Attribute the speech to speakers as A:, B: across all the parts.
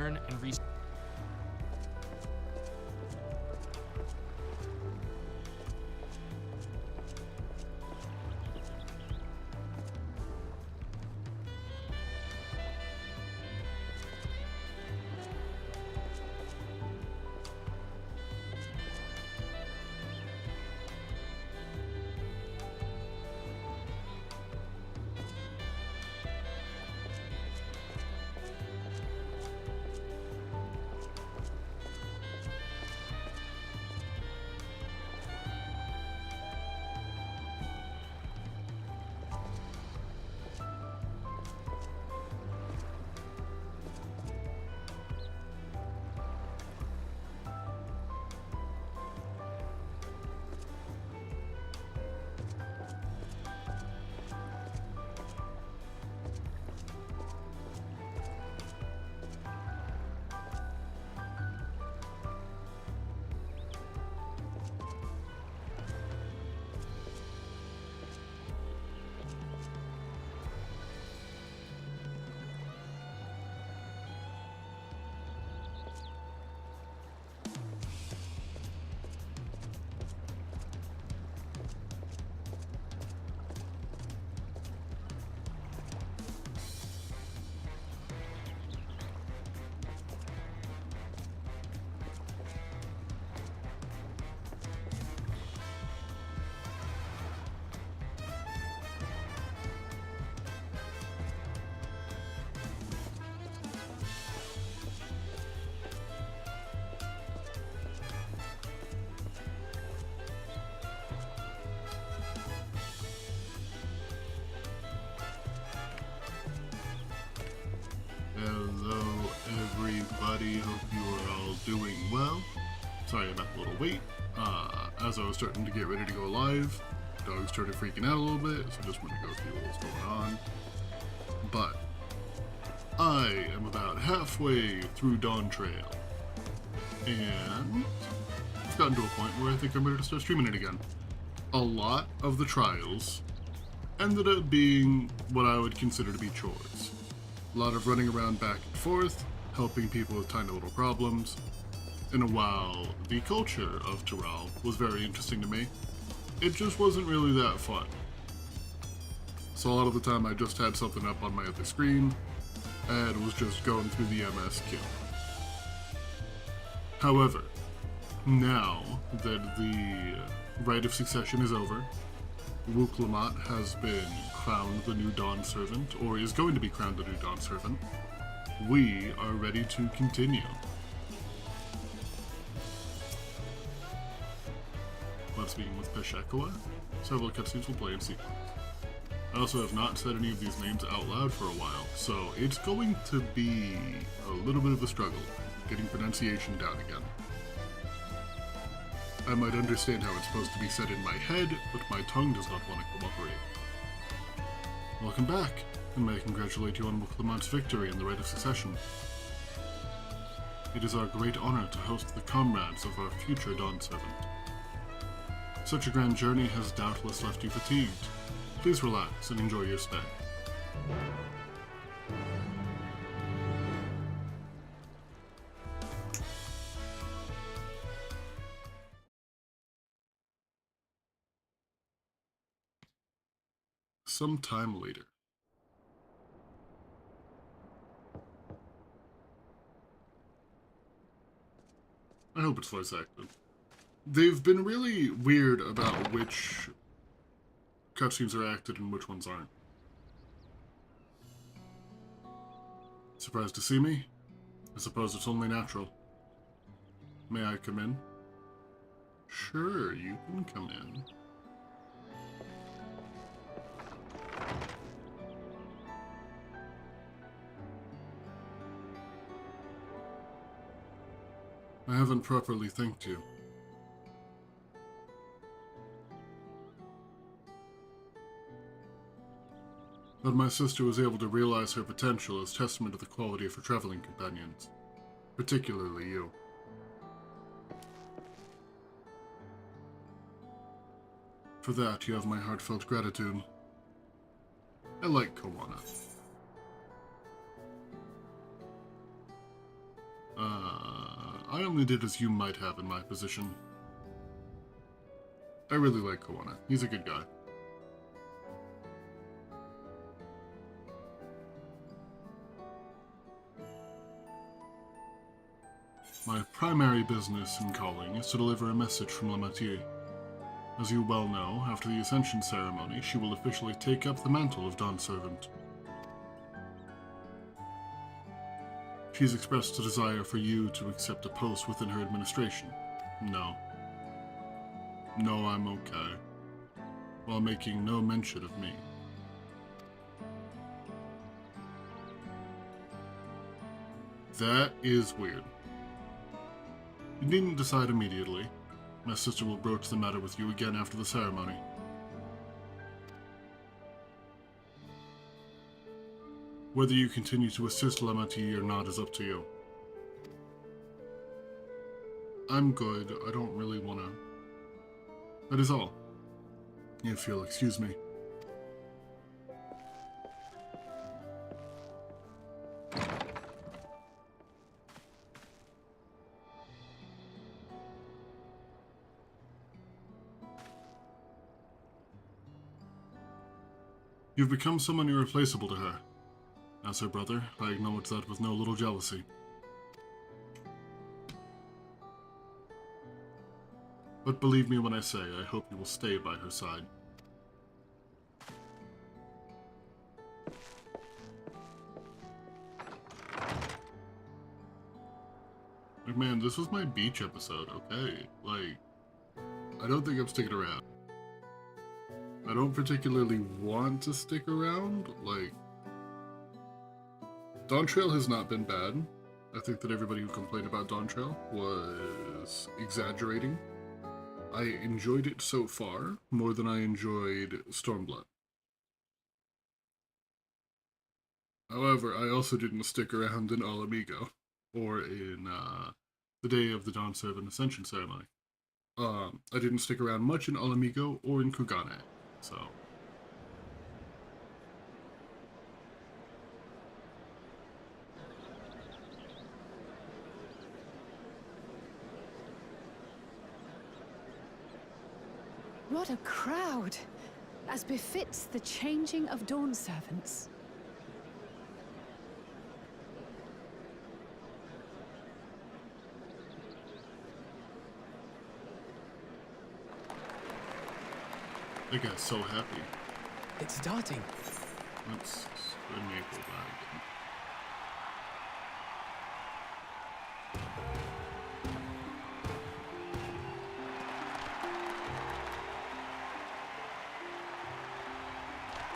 A: learn and research.
B: Hello everybody, hope you are all doing well. Sorry about the little wait. As I was starting to get ready to go live, dog started freaking out a little bit, so just wanted to go see what was going on. But I am about halfway through Dawntrail, and I've gotten to a point where I think I'm ready to start streaming it again. A lot of the trials ended up being what I would consider to be chores. A lot of running around back and forth, helping people with tiny little problems. And while the culture of Terrell was very interesting to me, it just wasn't really that fun. So a lot of the time I just had something up on my other screen, and was just going through the MS kill. However, now that the rite of succession is over, Wuklamot has been crowned the new Dawn Servant, or is going to be crowned the new Dawn Servant. We are ready to continue. Let's begin with Peshekwa. Several cutscenes will play in sequence. I also have not said any of these names out loud for a while, so it's going to be a little bit of a struggle getting pronunciation down again. I might understand how it's supposed to be said in my head, but my tongue does not want to cooperate. Welcome back, and may I congratulate you on Wuklamot's victory in the Rite of Succession. It is our great honor to host the comrades of our future Dawn Servant. Such a grand journey has doubtless left you fatigued. Please relax and enjoy your stay. Some time later. I hope it's voice acted. They've been really weird about which cutscenes are acted and which ones aren't. Surprised to see me? I suppose it's only natural. May I come in? Sure, you can come in. I haven't properly thanked you. But my sister was able to realize her potential is testament to the quality of her traveling companions, particularly you. For that, you have my heartfelt gratitude. I like Kawana. I only did as you might have in my position. I really like Koana. He's a good guy. My primary business in calling is to deliver a message from La Métier. As you well know, after the Ascension ceremony, she will officially take up the mantle of Dawn Servant. She's expressed a desire for you to accept a post within her administration. No. No, I'm okay. While making no mention of me. That is weird. You needn't decide immediately. My sister will broach the matter with you again after the ceremony. Whether you continue to assist La Métier or not is up to you. I'm good. I don't really want to. That is all. If you'll excuse me. You've become someone irreplaceable to her. As her brother, I acknowledge that with no little jealousy. But believe me when I say, I hope you will stay by her side. Like, man, this was my beach episode, okay? Like, I don't think I'm sticking around. I don't particularly want to stick around, like... Dawntrail has not been bad. I think that everybody who complained about Dawntrail was exaggerating. I enjoyed it so far, more than I enjoyed Stormblood. However, I also didn't stick around in All Amigo, or in the day of the Dawn Servant Ascension ceremony. I didn't stick around much in All Amigo or in Kugane, so...
A: What a crowd! As befits the changing of Dawn Servants.
B: They got so happy.
C: It's starting.
B: Let's enable that.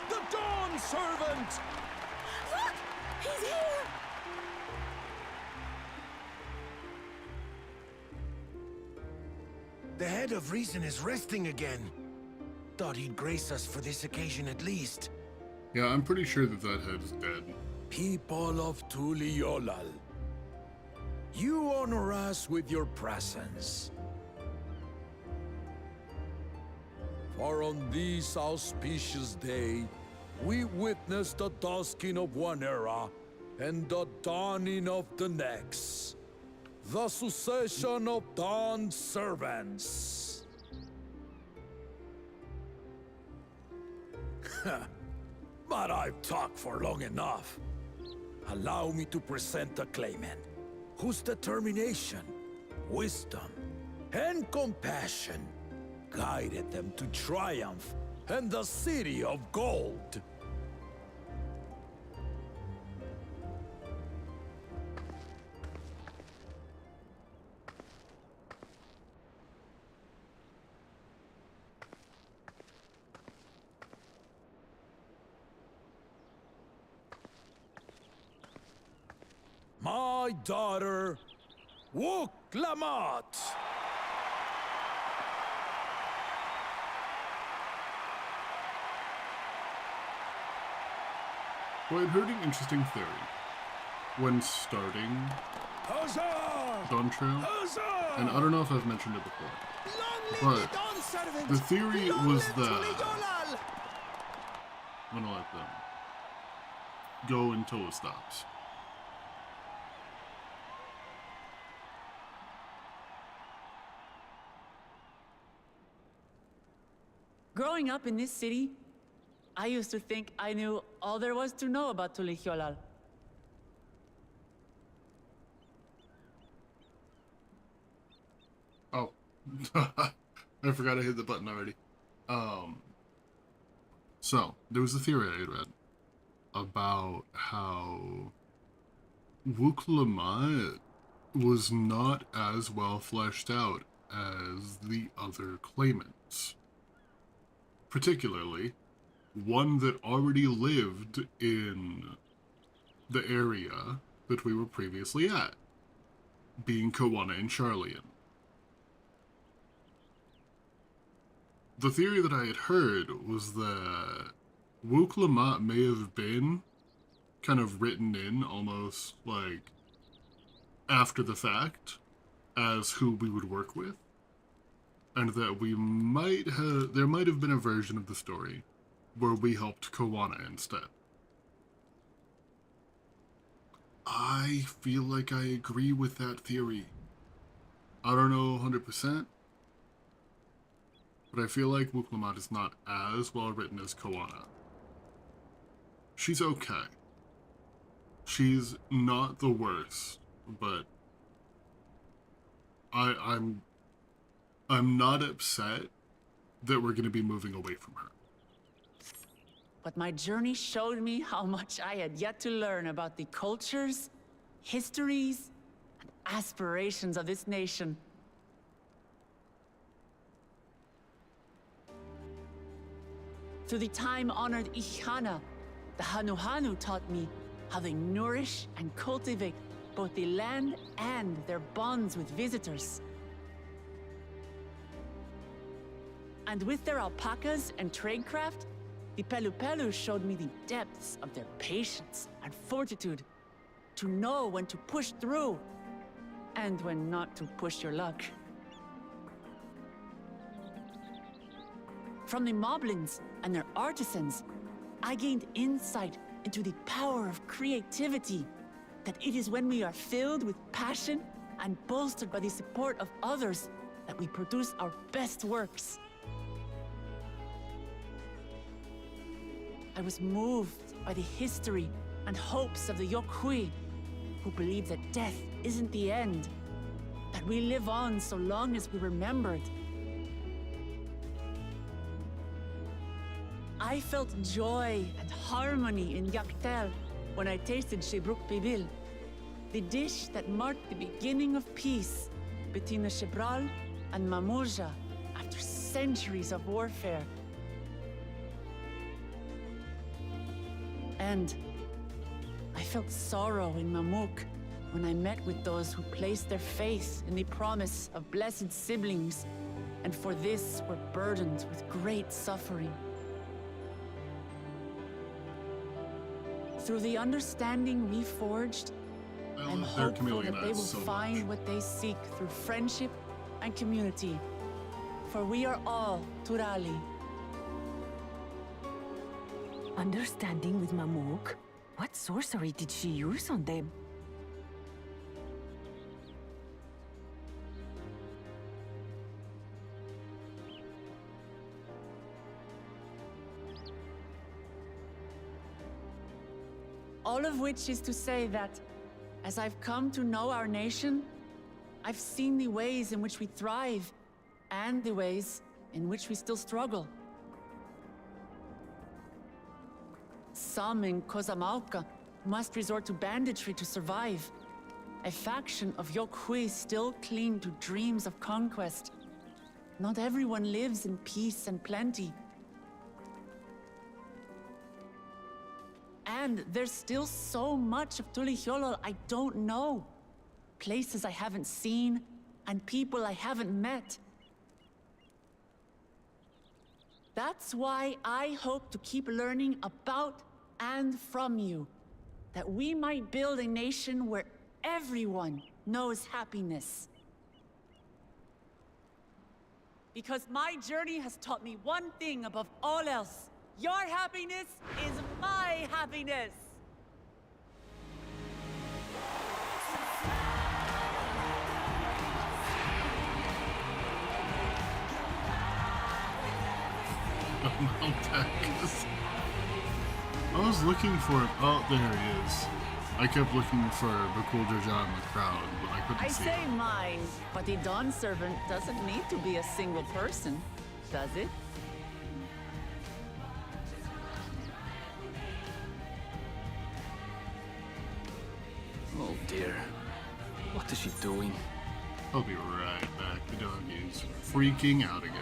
C: The Dawn Servant!
A: Look! He's here!
D: The head of reason is resting again. Thought he'd grace us for this occasion at least.
B: Yeah, I'm pretty sure that that head is dead.
E: People of Tuliolal, you honor us with your presence. For on this auspicious day, we witness the dusking of one era and the dawning of the next. The succession of Dawn Servants. But I've talked for long enough. Allow me to present the claimant, whose determination, wisdom, and compassion guided them to triumph in the City of Gold. My daughter, Wook Lamat.
B: Well, I'd heard an interesting theory. When starting
E: Huzzah!
B: Dawntrail,
E: Huzzah!
B: and I don't know if I've mentioned it before, but the theory was that I'm gonna let them go until it stops.
F: Growing up in this city, I used to think I knew all there was to know about Tulihyolal.
B: Oh, I forgot I hit the button already. So there was a theory I had read about how Wuklamat was not as well fleshed out as the other claimants. Particularly, one that already lived in the area that we were previously at, being Kawana and Charlian. The theory that I had heard was that Wuklamat may have been kind of written in almost like after the fact as who we would work with, and that there might have been a version of the story where we helped Kawana instead. I feel like I agree with that theory. I don't know 100%, but I feel like Wuklamat is not as well written as Kawana. She's okay. She's not the worst, but I'm not upset that we're going to be moving away from her.
F: But my journey showed me how much I had yet to learn about the cultures, histories, and aspirations of this nation. Through the time-honored Ihana, the Hanuhanu taught me how they nourish and cultivate both the land and their bonds with visitors. And with their alpacas and tradecraft, the Pelupelu showed me the depths of their patience and fortitude, to know when to push through and when not to push your luck. From the Moblins and their artisans, I gained insight into the power of creativity, that it is when we are filled with passion and bolstered by the support of others that we produce our best works. I was moved by the history and hopes of the Yokhui, who believe that death isn't the end, that we live on so long as we're remembered. I felt joy and harmony in Yaktel when I tasted Shebruk Bibil, the dish that marked the beginning of peace between the Shebral and Mamurja after centuries of warfare. And I felt sorrow in Mamuk when I met with those who placed their faith in the promise of blessed siblings, and for this were burdened with great suffering. Through the understanding we forged, I'm hopeful that they will find what they seek through friendship and community. For we are all Turali.
G: Understanding with Mamuk? What sorcery did she use on them?
F: All of which is to say that, as I've come to know our nation, I've seen the ways in which we thrive, and the ways in which we still struggle. Some in Kozamauka must resort to banditry to survive. A faction of Yokhui still cling to dreams of conquest. Not everyone lives in peace and plenty. And there's still so much of Tulihyolol I don't know. Places I haven't seen, and people I haven't met. That's why I hope to keep learning about and from you, that we might build a nation where everyone knows happiness. Because my journey has taught me one thing above all else. Your happiness is my happiness!
B: Alpacas. I was looking for him. Oh, there he is. I kept looking for Bakul Jaja in the crowd, but I couldn't
F: I
B: see
F: say
B: him.
F: mine, but a Dawn servant doesn't need to be a single person, does it?
C: Oh dear. What is she doing?
B: I'll be right back. The dog is freaking out again.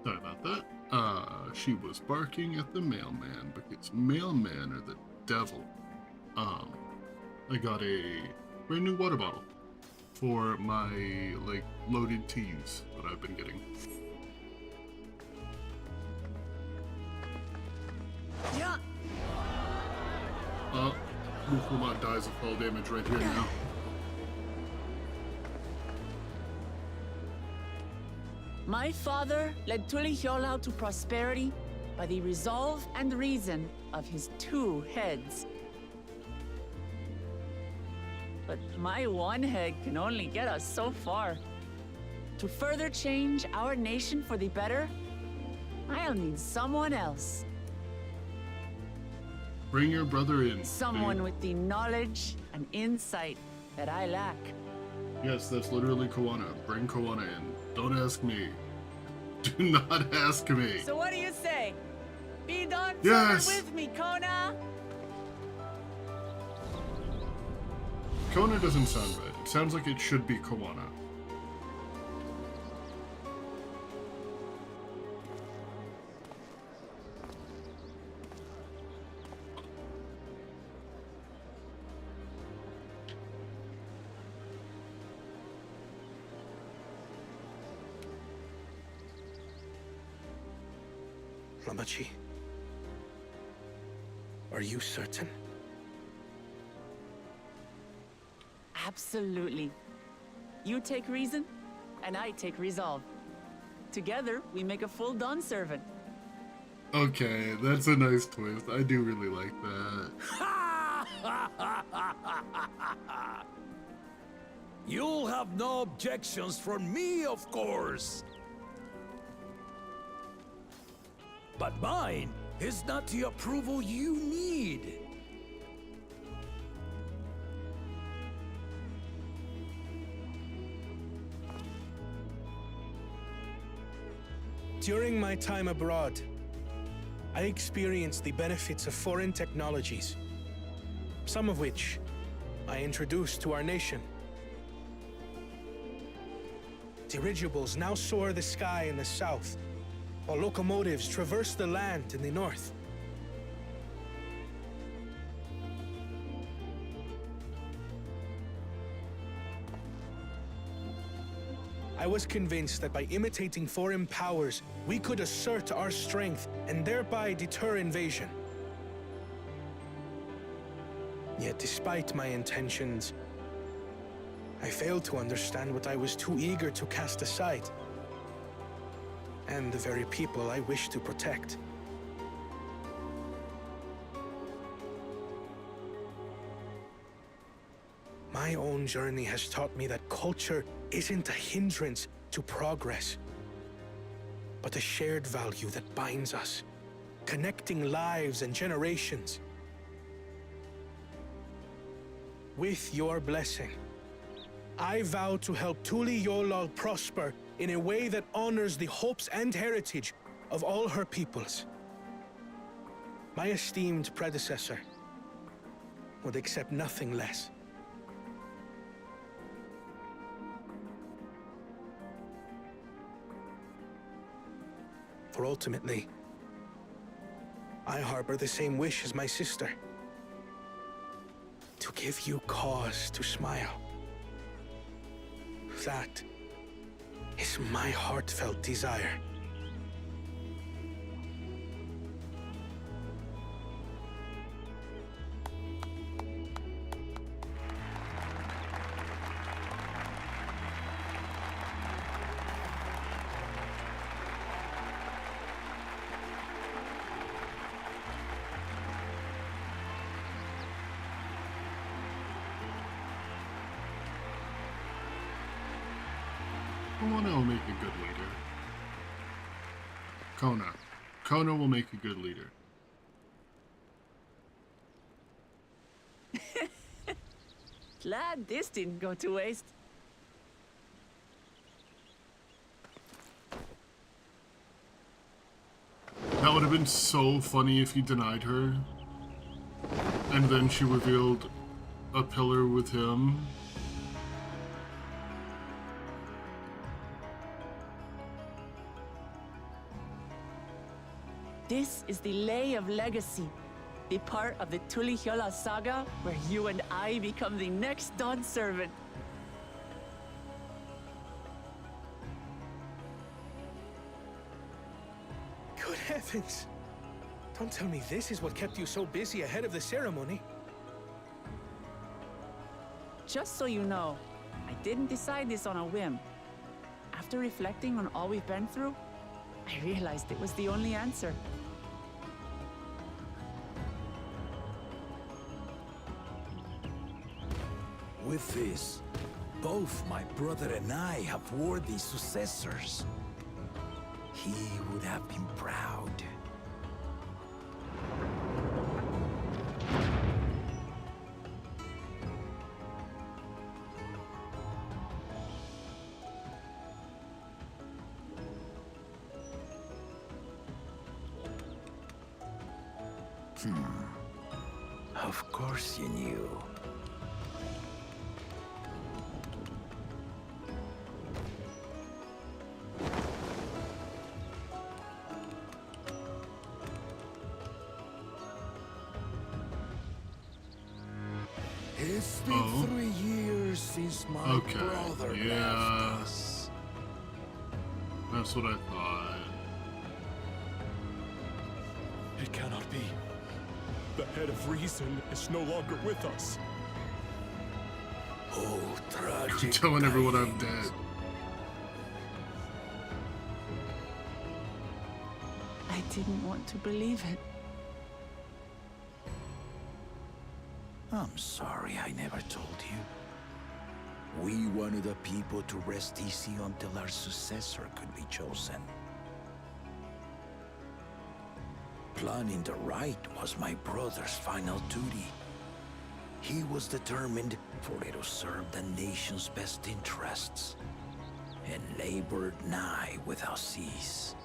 B: Sorry about that. She was barking at the mailman because mailmen are the devil. I got a brand new water bottle for my, like, loaded teas that I've been getting.
F: Yeah.
B: Muhammad dies of fall damage right here now.
F: My father led Tulihiola to prosperity by the resolve and reason of his 2 heads. But my 1 head can only get us so far. To further change our nation for the better, I'll need someone else.
B: Bring your brother in.
F: Someone
B: dude.
F: with the knowledge and insight that I lack.
B: Yes, that's literally Koana. Bring Koana in. Don't ask me. Do not ask me.
F: So what do you say? Be done
B: Yes.
F: with me, Kona!
B: Kona doesn't sound right. It sounds like it should be Koana.
D: Lamachi, are you certain?
F: Absolutely. You take reason, and I take resolve. Together, we make a full Dawn servant.
B: Okay, that's a nice twist. I do really like that.
E: You'll have no objections from me, of course. But mine is not the approval you need.
H: During my time abroad, I experienced the benefits of foreign technologies, some of which I introduced to our nation. Dirigibles now soar the sky in the south, while locomotives traverse the land in the north. I was convinced that by imitating foreign powers, we could assert our strength and thereby deter invasion. Yet despite my intentions, I failed to understand what I was too eager to cast aside, and the very people I wish to protect. My own journey has taught me that culture isn't a hindrance to progress, but a shared value that binds us, connecting lives and generations. With your blessing, I vow to help Tuli Yolal prosper in a way that honors the hopes and heritage of all her peoples. My esteemed predecessor would accept nothing less. For ultimately, I harbor the same wish as my sister. To give you cause to smile. That is my heartfelt desire.
B: Koana will make a good leader. Kona will make a good leader.
F: Glad this didn't go to waste.
B: That would have been so funny if you denied her. And then she revealed a pillar with him.
F: This is the Lay of Legacy, the part of the Tulihiola saga where you and I become the next Dawn servant.
H: Heavens! Don't tell me this is what kept you so busy ahead of the ceremony.
F: Just so you know, I didn't decide this on a whim. After reflecting on all we've been through, I realized it was the only answer.
E: With this, both my brother and I have worthy successors. He would have been proud. Of course you knew. It's been 3 years since my brother left us.
B: That's what I thought.
I: It cannot be. The head of reason is no longer with us.
E: Oh, tragic.
B: I'm telling everyone I'm
E: tidings.
B: dead.
F: I didn't want to believe it.
E: I'm sorry I never told you. We wanted the people to rest easy until our successor could be chosen. Planning the right was my brother's final duty. He was determined for it to serve the nation's best interests, and labored nigh without cease.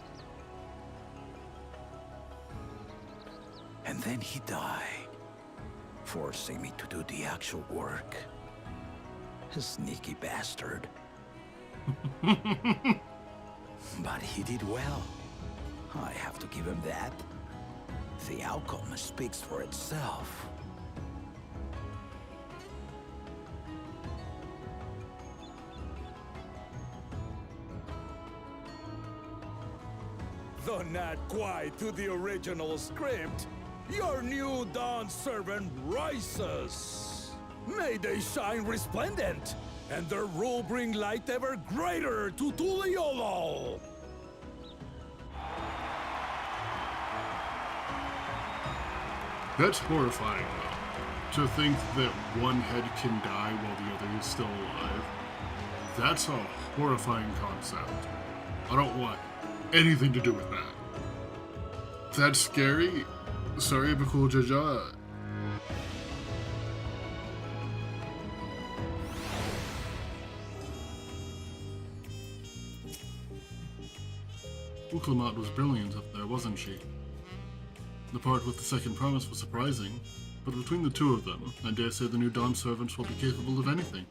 E: And then he died, forcing me to do the actual work. A sneaky bastard. But he did well. I have to give him that. The outcome speaks for itself. Though not quite to the original script, your new Dawn servant rises. May they shine resplendent, and their rule bring light ever greater to Tuliolo.
B: That's horrifying, though. To think that one head can die while the other is still alive. That's a horrifying concept. I don't want anything to do with that. That's scary. Sorry, Bakul Jaja. Uklamat was brilliant up there, wasn't she? The part with the second promise was surprising, but between the two of them, I dare say the new Dawn servants will be capable of anything.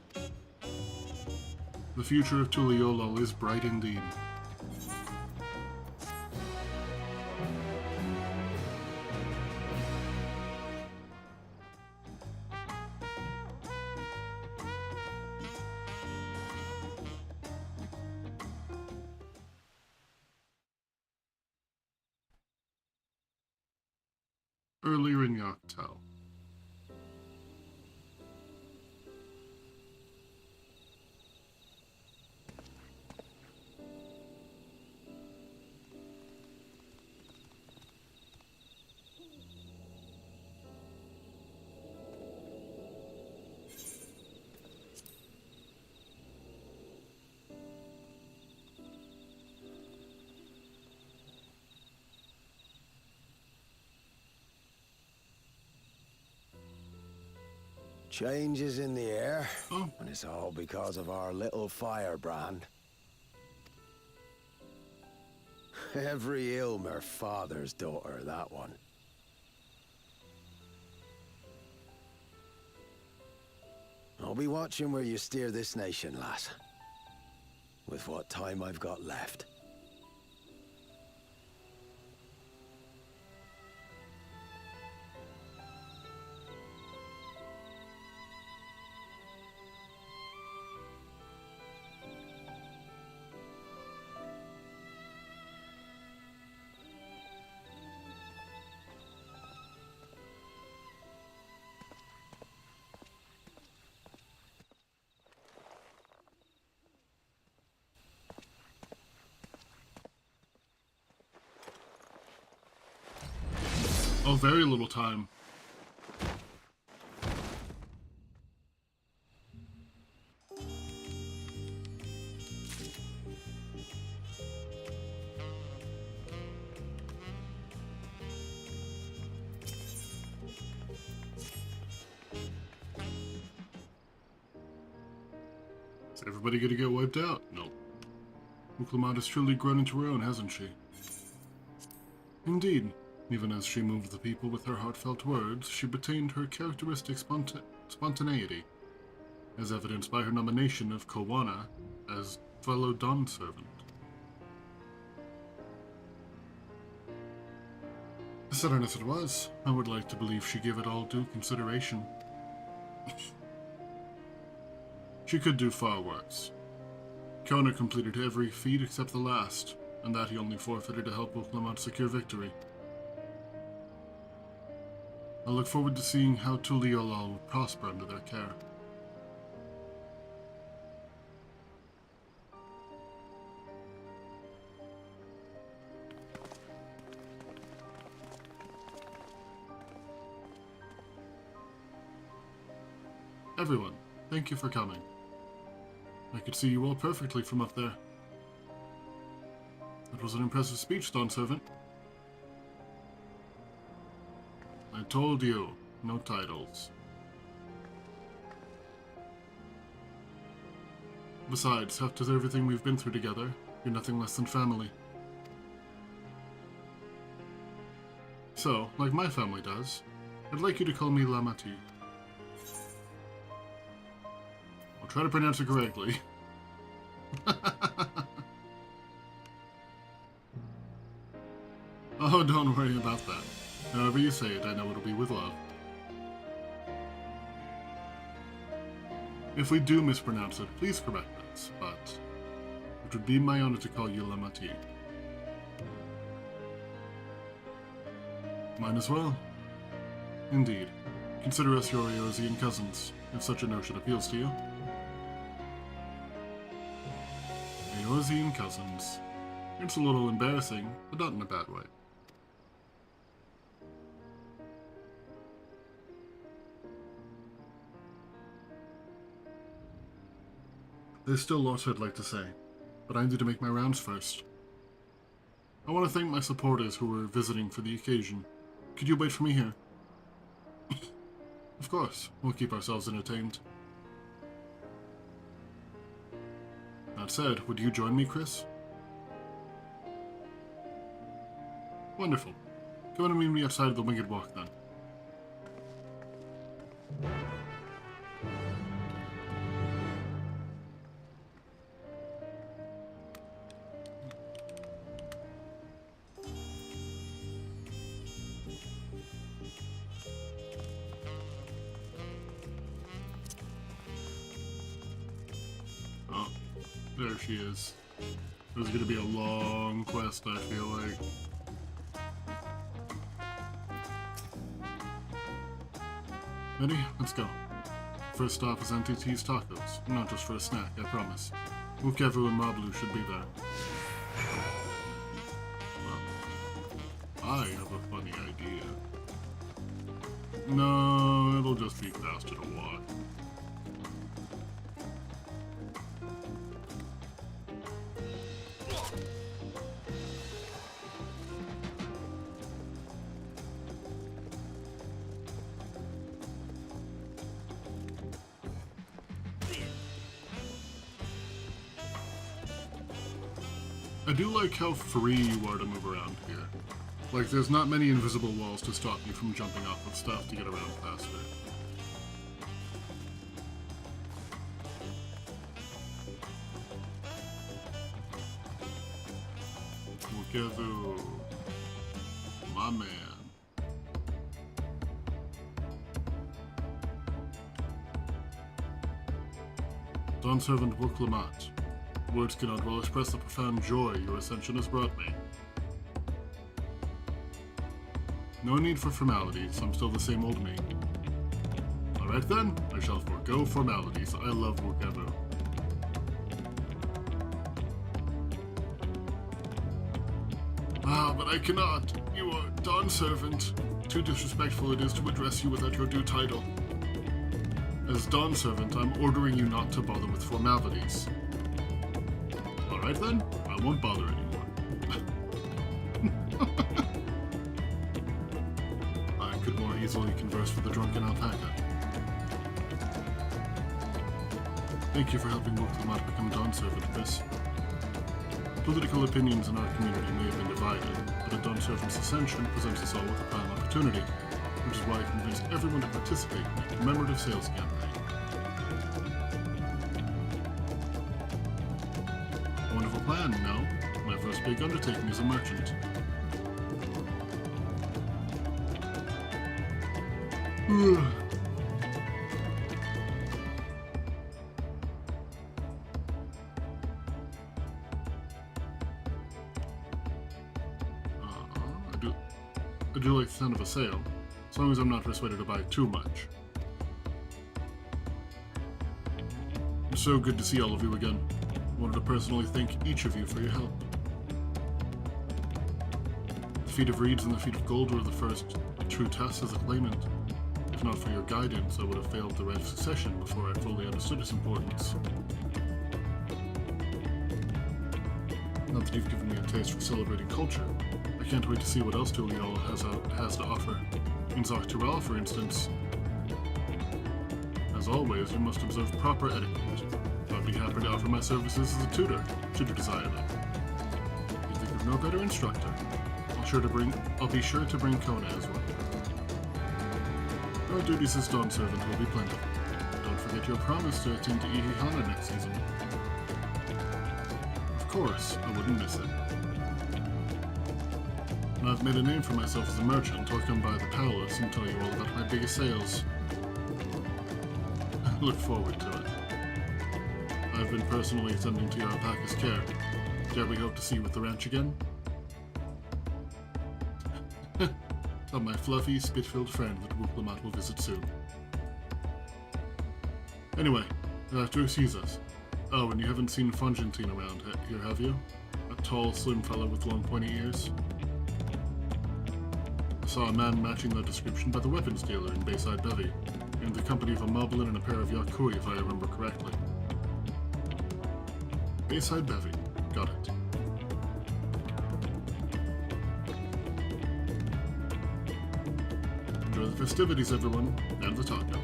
B: The future of Tuliolo is bright indeed. Earlier in Yachtel.
D: Changes in the air,
B: Oh.
D: and it's all because of our little firebrand. Every Ilmer father's daughter, that one. I'll be watching where you steer this nation, lass. With what time I've got left.
B: Oh, very little time. Is everybody gonna get wiped out? Nope. Uclamad has truly grown into her own, hasn't she? Indeed. Even as she moved the people with her heartfelt words, she retained her characteristic spontaneity, as evidenced by her nomination of Kowana as fellow Dawn servant. Sudden as it was, I would like to believe she gave it all due consideration. She could do far worse. Kona completed every feat except the last, and that he only forfeited to help Uclamad secure victory. I look forward to seeing how Tuliolal will prosper under their care. Everyone, thank you for coming. I could see you all perfectly from up there. That was an impressive speech, Dawn Servant. I told you, no titles. Besides, after everything we've been through together, you're nothing less than family. So, like my family does, I'd like you to call me Lamati. I'll try to pronounce it correctly. Oh, don't worry about that. However you say it, I know it'll be with love. If we do mispronounce it, please correct us, but it would be my honor to call you Lamati. Mine as well. Indeed. Consider us your Eorzean cousins, if such a notion appeals to you. Eorzean cousins. It's a little embarrassing, but not in a bad way. There's still lots I'd like to say, but I need to make my rounds first. I want to thank my supporters who were visiting for the occasion. Could you wait for me here? Of course, we'll keep ourselves entertained. That said, would you join me, Chris? Wonderful. Go and meet me outside of the Winged Walk, then. Oh, there she is. This is gonna be a long quest, I feel like. Ready? Let's go. First stop is NTT's Tacos. Not just for a snack, I promise. Ukevu and Mablu should be there. Well, I have a funny idea. No, it'll just be faster to walk. I do like how free you are to move around here. Like, there's not many invisible walls to stop you from jumping off of stuff to get around faster. Ukevu. My man. Dawn Servant Uclamad. Words cannot well express the profound joy your ascension has brought me. No need for formalities, I'm still the same old me. Alright then, I shall forego formalities. I love Ukevu. Ah, but I cannot. You are Dawn Servant. Too disrespectful it is to address you without your due title. As Dawn Servant, I'm ordering you not to bother with formalities. Alright then, I won't bother anymore. I could more easily converse with the drunken alpaca. Thank you for helping Woklamat become Dawn Servant, Miss. Political opinions in our community may have been divided, but a Dawn Servant's ascension presents us all with a prime opportunity, which is why I convinced everyone to participate in a commemorative sales campaign. A wonderful plan, no? My first big undertaking as a merchant. I do like the sound of a sale, as long as I'm not persuaded to buy too much. It's so good to see all of you again. I wanted to personally thank each of you for your help. The feat of reeds and the feat of gold were the first true tests as a claimant. If not for your guidance, I would have failed the right of succession before I fully understood its importance. Now that you've given me a taste for celebrating culture, I can't wait to see what else Tuliol has to offer. In Dawntrail, for instance. As always, you must observe proper etiquette. I'd be happy to offer my services as a tutor, should you desire them. If you think of no better instructor, I'll be sure to bring Kona as well. Our duties as Dawn Servant will be plenty. Don't forget your promise to attend to Ihihana next season. Of course, I wouldn't miss it. When I've made a name for myself as a merchant, I'll come by the palace and tell you all about my biggest sales. I look forward to it. I've been personally attending to your alpaca's care. Dare we hope to see you at the ranch again? Tell my fluffy, spit-filled friend that Woklamat will visit soon. Anyway, you'll have to excuse us. Oh, and you haven't seen Fungentine around here, have you? A tall, slim fellow with long, pointy ears? I saw a man matching that description by the weapons dealer in Bayside Bevy, in the company of a moblin and a pair of Yakui, if I remember correctly. Bayside Bevy. Got it. Enjoy the festivities, everyone, and the taco.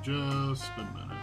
B: Just a minute.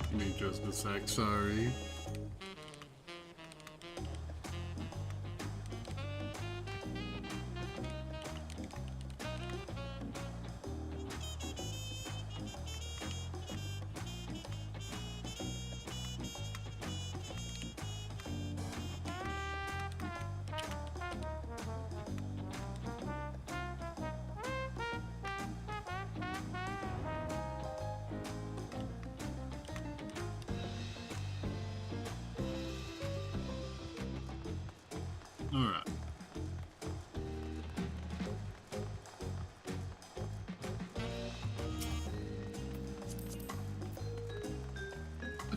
B: Give me just a sec, sorry.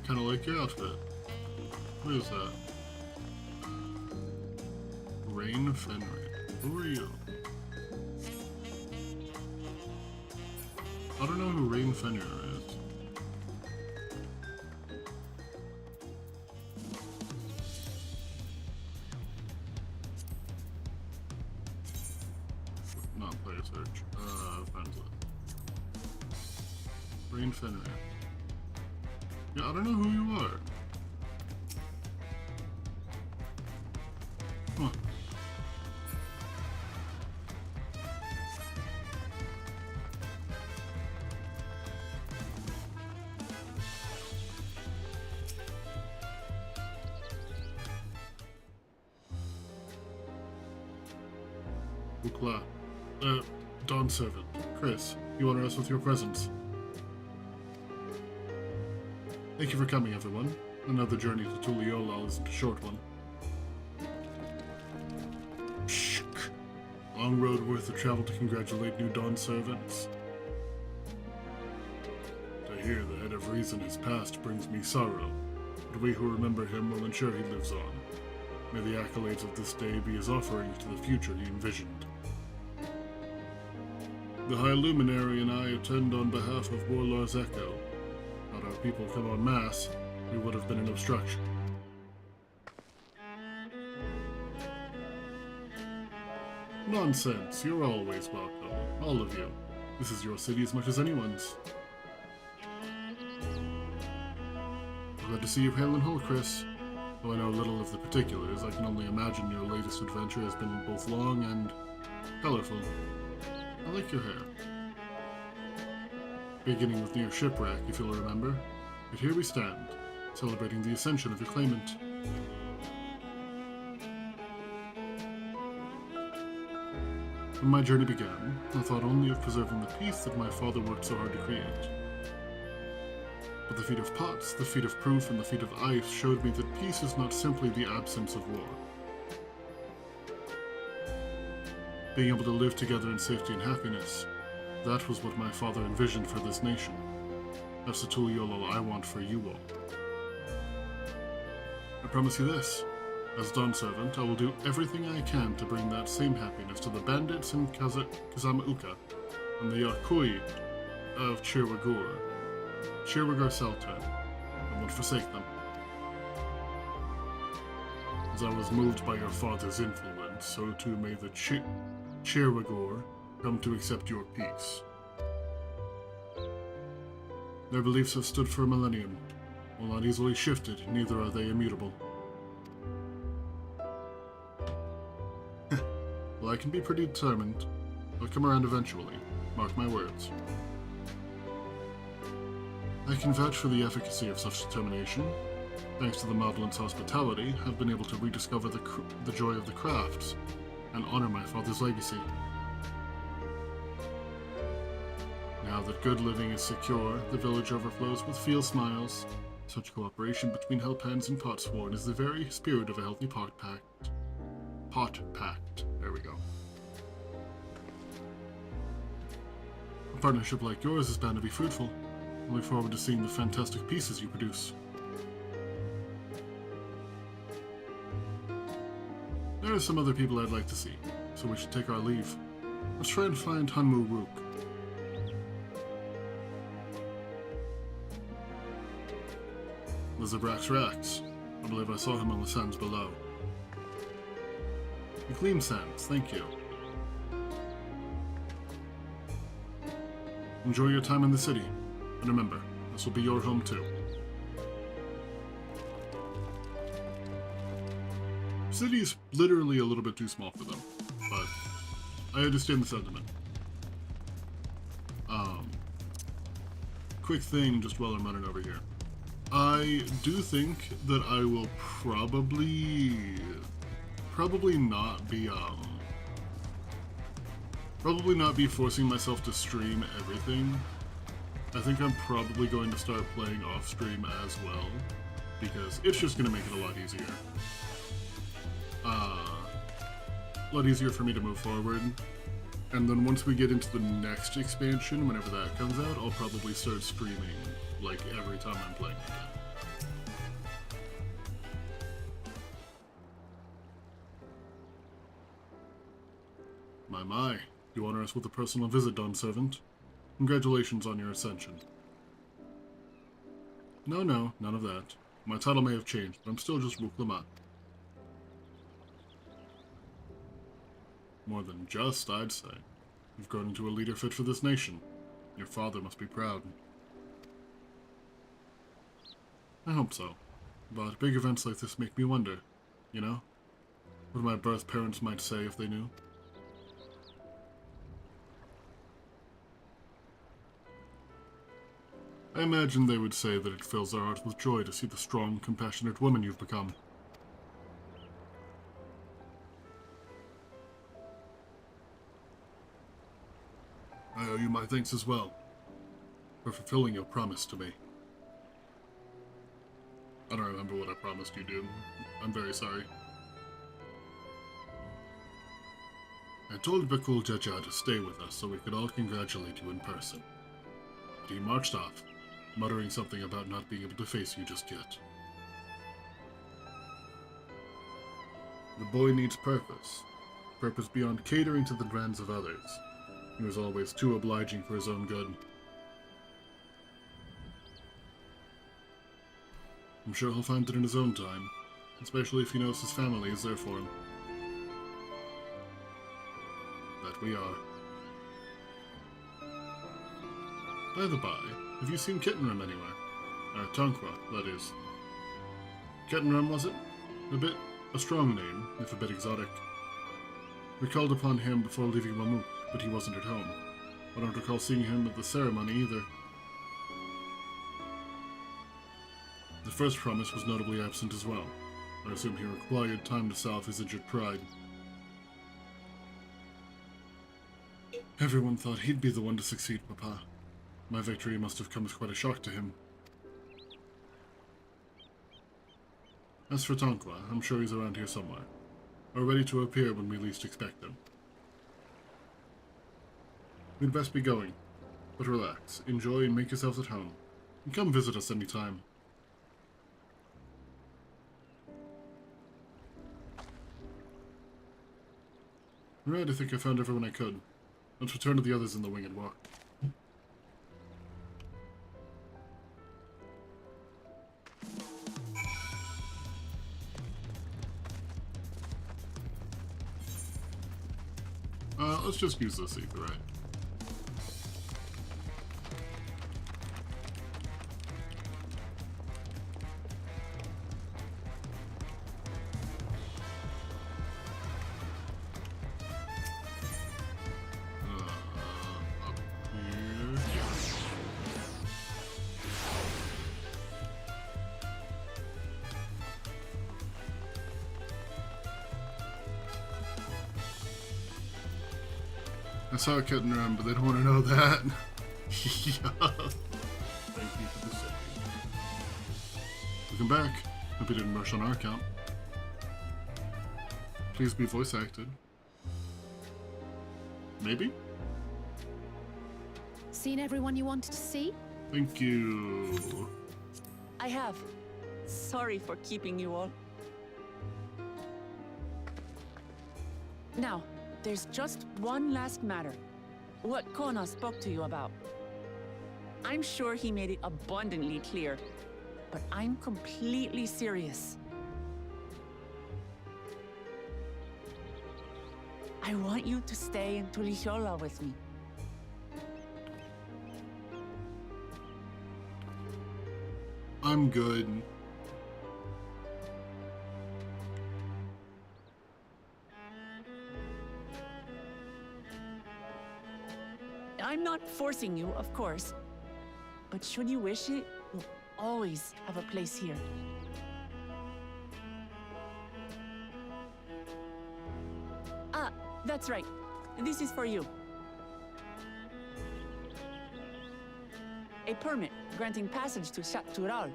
B: kind of like your outfit. What is that? Rain Fenrir. Who are you? I don't know who Rain Fenrir is. Not player search. Friends list. Rain Fenrir. Yeah, I don't know who you are. Huh. Ukla. Dawn Servant. Chris, you honor us with your presence. Thank you for coming, everyone. Another journey to Tuliolal isn't a short one. Shh. Long road worth of travel to congratulate new Dawn Servants. To hear the head of reason has passed brings me sorrow, but we who remember him will ensure he lives on. May the accolades of this day be his offering to the future he envisioned. The High Luminary and I attend on behalf of Warlar's Echo. Had our people come en masse, we would have been an obstruction. Nonsense, you're always welcome. All of you. This is your city as much as anyone's. Glad to see you hale and whole, Chris. Though I know little of the particulars, I can only imagine your latest adventure has been both long and colorful. I like your hair. Beginning with near shipwreck, if you'll remember. But here we stand, celebrating the ascension of your claimant. When my journey began, I thought only of preserving the peace that my father worked so hard to create. But the feat of pots, the feat of proof, and the feat of ice showed me that peace is not simply the absence of war. Being able to live together in safety and happiness, that was what my father envisioned for this nation. That's the Tuliolal I want for you all. I promise you this. As Dawn Servant, I will do everything I can to bring that same happiness to the bandits in Kazamauka and the Yakui of Chirwagur Seltern. I won't forsake them. As I was moved by your father's influence, so too may the Chirwagur come to accept your peace. Their beliefs have stood for a millennium. While not easily shifted, neither are they immutable. Well, I can be pretty determined. I'll come around eventually. Mark my words. I can vouch for the efficacy of such determination. Thanks to the Maudlin's hospitality, I've been able to rediscover the joy of the crafts and honor my father's legacy. Now that good living is secure, the village overflows with field smiles. Such cooperation between Hellpens and Potsworn is the very spirit of a healthy pot pact. Pot pact. There we go. A partnership like yours is bound to be fruitful. I look forward to seeing the fantastic pieces you produce. There are some other people I'd like to see, so we should take our leave. Let's try and find Hanmu Rook. Lizabrax Rax. I believe I saw him on the sands below. The clean sands, thank you. Enjoy your time in the city. And remember, this will be your home too. The city is literally a little bit too small for them, but I understand the sentiment. Quick thing just while I'm running over here. I do think that I will probably not be forcing myself to stream everything. I think I'm probably going to start playing off stream as well, because it's just going to make it a lot easier. A lot easier for me to move forward. And then once we get into the next expansion, whenever that comes out, I'll probably start streaming like every time I'm playing again. My. You honor us with a personal visit, Dawn Servant. Congratulations on your ascension. No, none of that. My title may have changed, but I'm still just Rook Lamont. More than just, I'd say. You've grown into a leader fit for this nation. Your father must be proud. I hope so. But big events like this make me wonder, you know? What my birth parents might say if they knew. I imagine they would say that it fills their hearts with joy to see the strong, compassionate woman you've become. I owe you my thanks as well, for fulfilling your promise to me. I don't remember what I promised you, dude. I'm very sorry. I told Bakul Jaja to stay with us so we could all congratulate you in person. But he marched off, muttering something about not being able to face you just yet. The boy needs purpose. Purpose beyond catering to the demands of others. He was always too obliging for his own good. I'm sure he'll find it in his own time, especially if he knows his family is there for him. That we are. By the by, have you seen Kittenrum anywhere? Tonqua, that is. Kittenrum, was it? A strong name, if a bit exotic. We called upon him before leaving Mamuk, but he wasn't at home. I don't recall seeing him at the ceremony either. The first promise was notably absent as well. I assume he required time to salve his injured pride. Everyone thought he'd be the one to succeed Papa. My victory must have come as quite a shock to him. As for Tonqua, I'm sure he's around here somewhere, or ready to appear when we least expect him. We'd best be going, but relax, enjoy, and make yourselves at home. And come visit us anytime. Right, I think I found everyone I could. Let's return to the others in the wing and walk. Let's just use this ether, right? Up here. I saw a cut in around, but they don't want to know that. Yeah. Thank you for the save. Welcome back. Hope you didn't rush on our account. Please be voice acted. Maybe?
A: Seen everyone you wanted to see?
B: Thank you.
F: I have. Sorry for keeping you all. Now, there's just one last matter. What Kona spoke to you about. I'm sure he made it abundantly clear, but I'm completely serious. I want you to stay in Tulihiola with me.
B: I'm good.
F: I'm not forcing you, of course. But should you wish it, you'll always have a place here. Ah, that's right. This is for you. A permit granting passage to Shatural,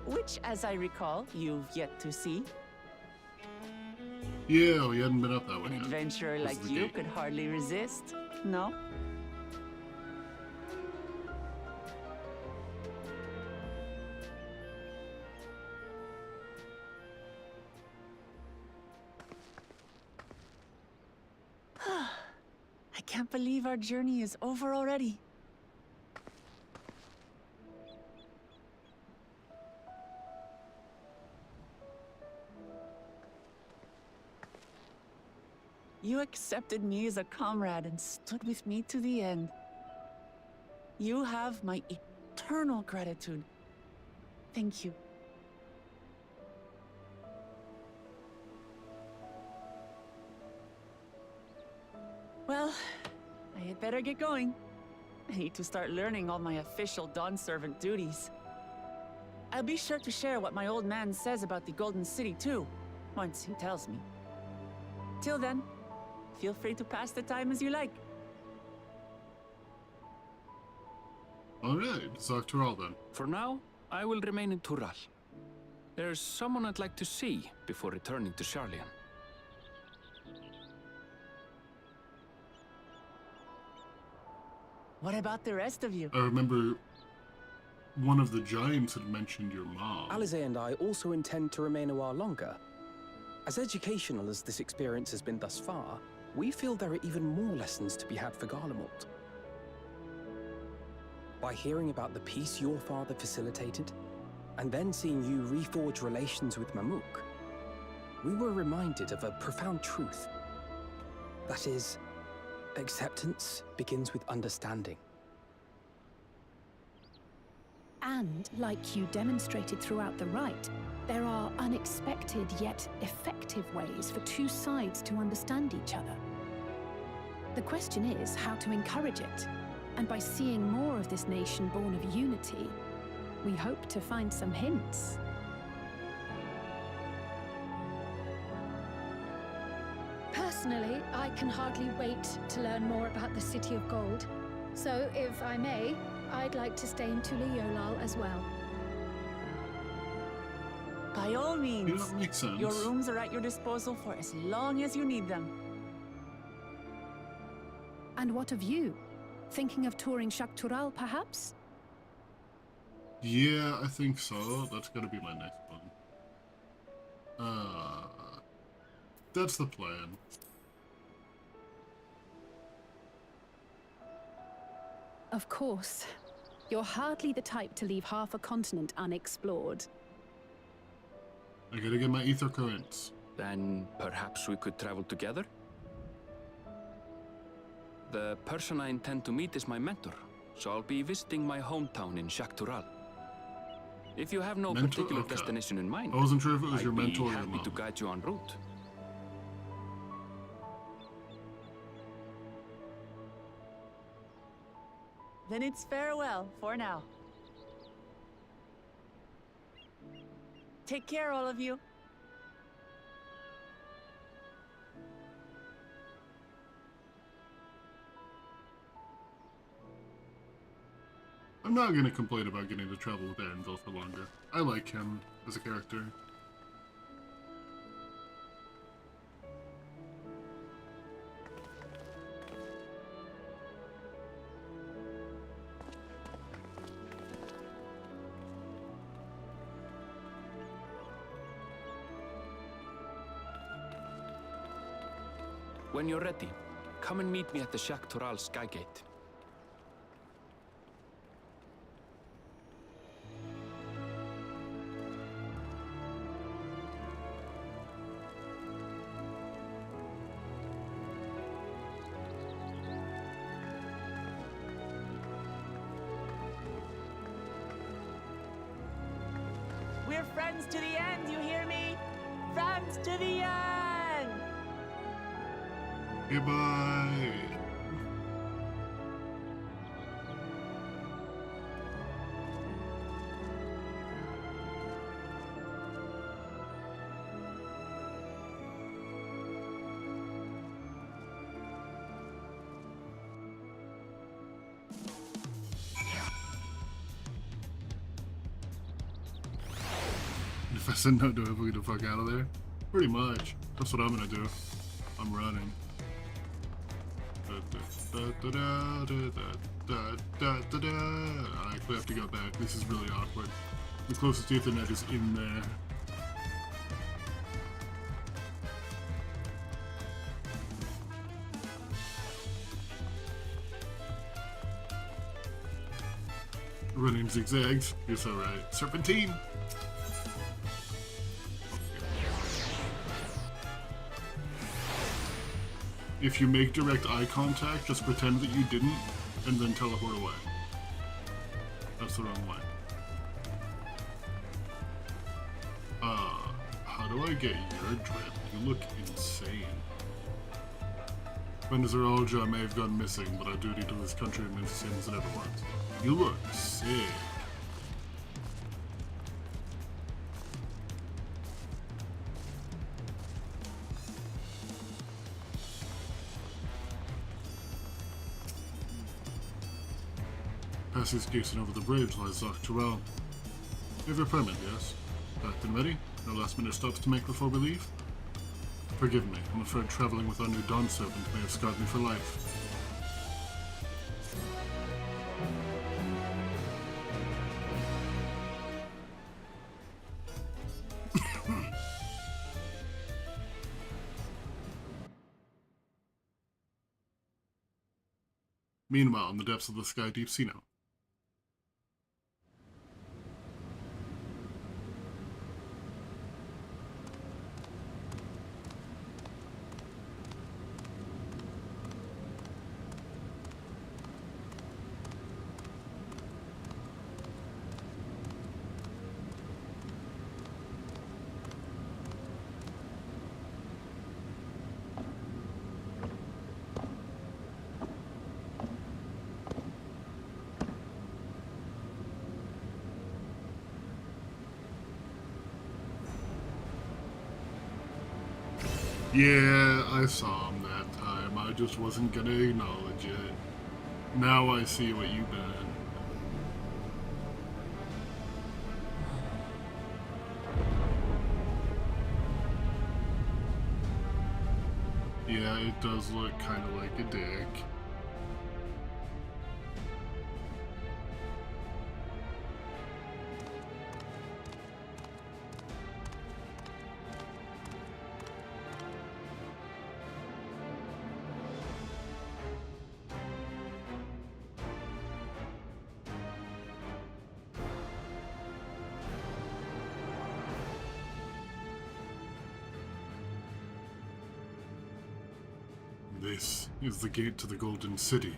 F: which, as I recall, you've yet to see.
B: Yeah, we hadn't been up that way
F: An
B: yet.
F: adventurer
B: This
F: like
B: is the
F: you
B: gate.
F: could hardly resist, no? can't believe our journey is over already. You accepted me as a comrade and stood with me to the end. You have my eternal gratitude. Thank you. Well, I had better get going. I need to start learning all my official Dawn servant duties. I'll be sure to share what my old man says about the Golden City too, once he tells me. Till then, feel free to pass the time as you like.
B: Alright, Dawntrail then.
C: For now, I will remain in Tural. There's someone I'd like to see before returning to Sharlayan.
F: What about the rest of you?
B: I remember one of the giants had mentioned your mom.
J: Alize and I also intend to remain a while longer. As educational as this experience has been thus far, we feel there are even more lessons to be had for Garlemald. By hearing about the peace your father facilitated, and then seeing you reforge relations with Mamook, we were reminded of a profound truth. That is, acceptance begins with understanding.
A: And, like you demonstrated throughout the rite, there are unexpected yet effective ways for two sides to understand each other. The question is how to encourage it, and by seeing more of this nation born of unity, we hope to find some hints.
K: Personally, I can hardly wait to learn more about the City of Gold. So, if I may, I'd like to stay in Tula Yolal as well.
F: By all means.
B: Yeah, that makes sense.
F: Your rooms are at your disposal for as long as you need them.
A: And what of you? Thinking of touring Shaktural, perhaps?
B: Yeah, I think so. That's gonna be my next one. That's the plan.
A: Of course. You're hardly the type to leave half a continent unexplored.
B: I gotta get my ether currents.
C: Then perhaps we could travel together? The person I intend to meet is my mentor, so I'll be visiting my hometown in Shaktural. If you have no particular
B: Okay.
C: destination in mind,
B: I wasn't sure if it was
C: I'd
B: your
C: be
B: mentor or your
C: happy
B: mom.
C: to guide you en route.
F: Then it's farewell for now. Take care, all of you.
B: I'm not gonna complain about getting to travel with Anvil for longer. I like him as a character.
C: When you're ready, come and meet me at the Shaktural Skygate.
F: We're friends to the end, you hear me? Friends to the end!
B: Goodbye. If I said no to it, we'll get the fuck out of there. Pretty much. That's what I'm gonna do. I'm running. I actually have to go back. This is really awkward. The closest Ethernet is in there. Running zigzags. You're so right. Serpentine! If you make direct eye contact, just pretend that you didn't, and then teleport away. That's the wrong way. How do I get your drip? You look insane. Venezuela may have gone missing, but our duty to this country remains the same as it ever was. You look sick. Past these gates and over the bridge lies Dawntrail. You have your permit, yes? Packed and ready? No last minute stops to make before we leave? Forgive me, I'm afraid traveling with our new Dawn Servant may have scarred me for life. Meanwhile, in the depths of the Sky Deep Sea now. Yeah, I saw him that time. I just wasn't gonna acknowledge it. Now I see what you meant. Yeah, it does look kind of like a dick. This is the gate to the Golden City.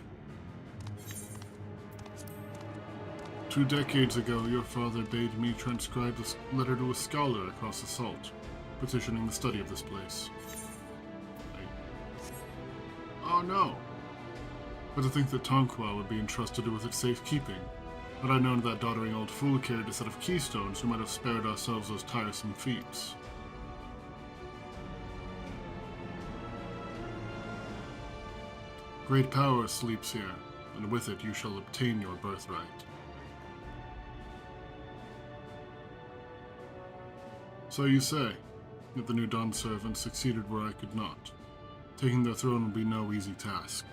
B: 2 decades ago, your father bade me transcribe this letter to a scholar across the salt, petitioning the study of this place. Oh no! But to think that Tonqua would be entrusted with its safekeeping. Had I known that doddering old fool carried a set of keystones, we might have spared ourselves those tiresome feats. Great power sleeps here, and with it you shall obtain your birthright. So you say, that the new Dawn Servant succeeded where I could not. Taking their throne will be no easy task.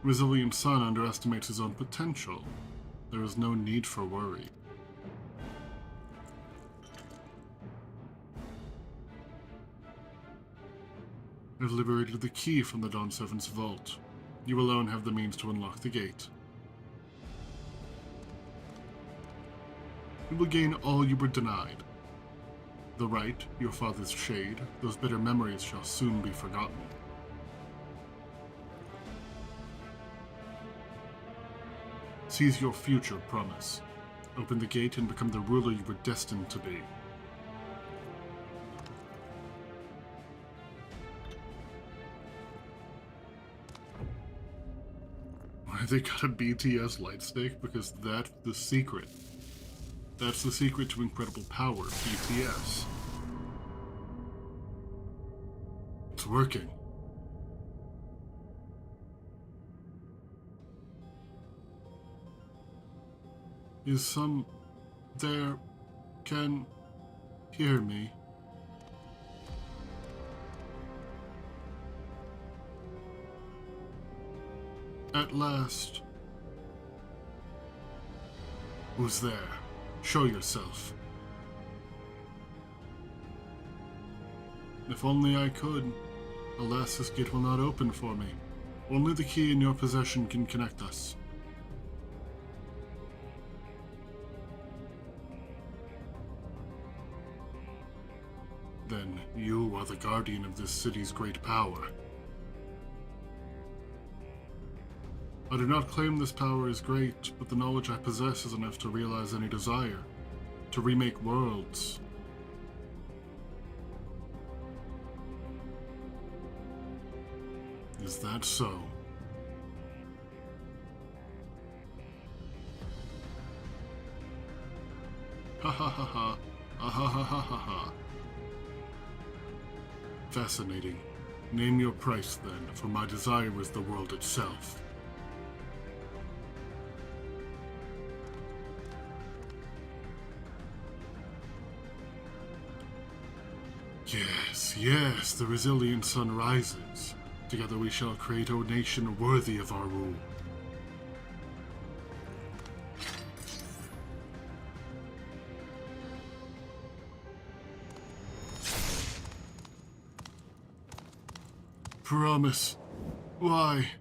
B: Resilient son underestimates his own potential. There is no need for worry. I've liberated the key from the Dawn Servant's vault. You alone have the means to unlock the gate. You will gain all you were denied. The right, your father's shade, those bitter memories shall soon be forgotten. Seize your future promise. Open the gate and become the ruler you were destined to be. They got a BTS light stick because that's the secret. That's the secret to incredible power, BTS. It's working. Is some there can hear me? At last. Who's there? Show yourself. If only I could. Alas, this gate will not open for me. Only the key in your possession can connect us. Then you are the guardian of this city's great power. I do not claim this power is great, but the knowledge I possess is enough to realize any desire, to remake worlds. Is that so? Ha ha ha ha, ha ha ha ha ha ha. Fascinating. Name your price then, for my desire is the world itself. Yes, yes, the resilient sun rises. Together we shall create a nation worthy of our rule. Promise. Why?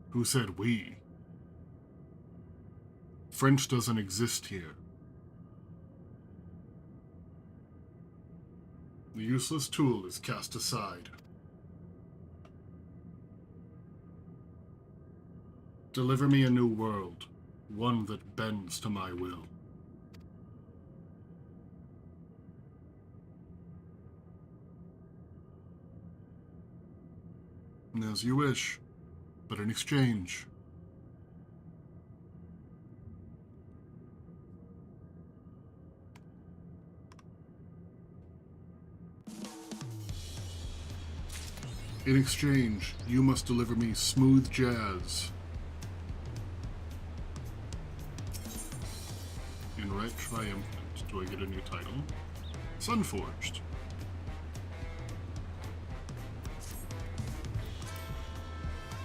B: Who said we? French doesn't exist here. The useless tool is cast aside. Deliver me a new world, one that bends to my will. As you wish, but in exchange. In exchange, you must deliver me smooth jazz. In right triumphant, do I get a new title? Sunforged.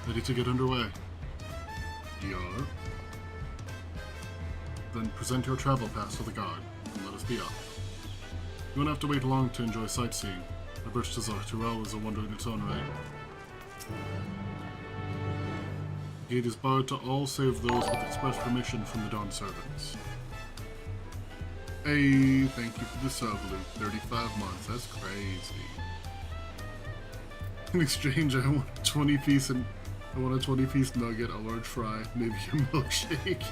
B: Ready to get underway. Yar. Then present your travel pass to the guard, and let us be off. You won't have to wait long to enjoy sightseeing. A burst to Dawntrail is a wonder in its own right. The gate is barred to all save those with express permission from the Dawn servants. Hey, thank you for the sub, Luke. 35 months, that's crazy. In exchange, I want a 20-piece and I want a 20-piece nugget, a large fry, maybe a milkshake.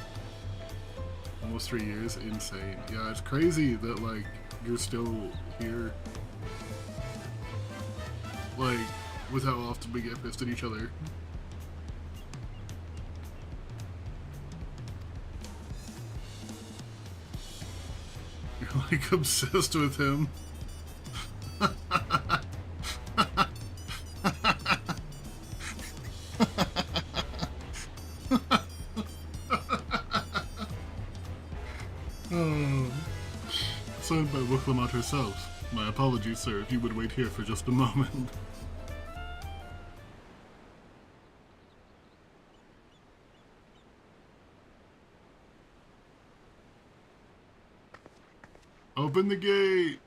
B: Almost 3 years, insane. Yeah, it's crazy that like you're still here. Like, with how often we get pissed at each other. You're like obsessed with him. Signed by Wicklamat herself. My apologies, sir, if you would wait here for just a moment. Open the gate!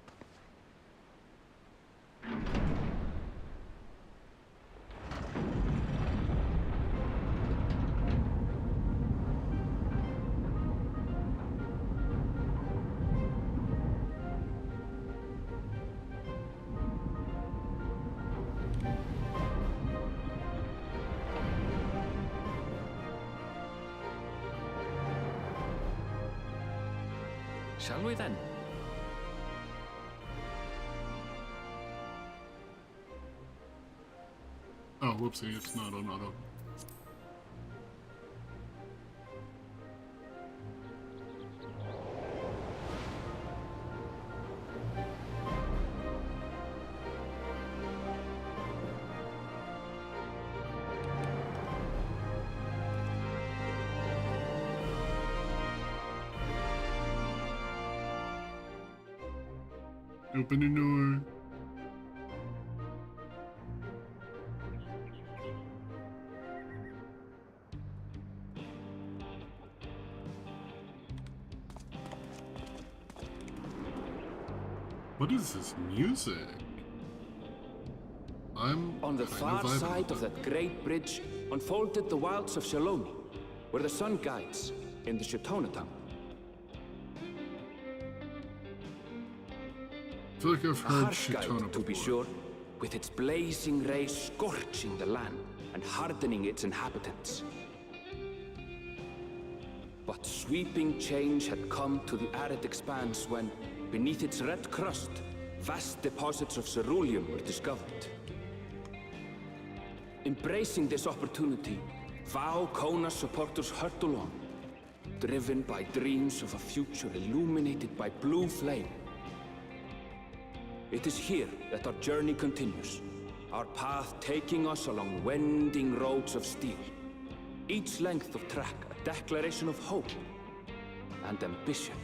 C: Shall we then?
B: Oh, whoopsie, it's not on auto. Open the door. What is this music?
C: On the far side of that great bridge unfolded the wilds of Shaloni, where the sun guides in the Shitona town.
B: I feel like I've
C: A
B: heard
C: harsh guide,
B: Shitona
C: to be
B: before.
C: sure, with its blazing rays scorching the land and hardening its inhabitants. But sweeping change had come to the arid expanse when, beneath its red crust, vast deposits of ceruleum were discovered. Embracing this opportunity, Vau Kona supporters hurtle on, driven by dreams of a future illuminated by blue flame. It is here that our journey continues, our path taking us along winding roads of steel. Each length of track a declaration of hope and ambition.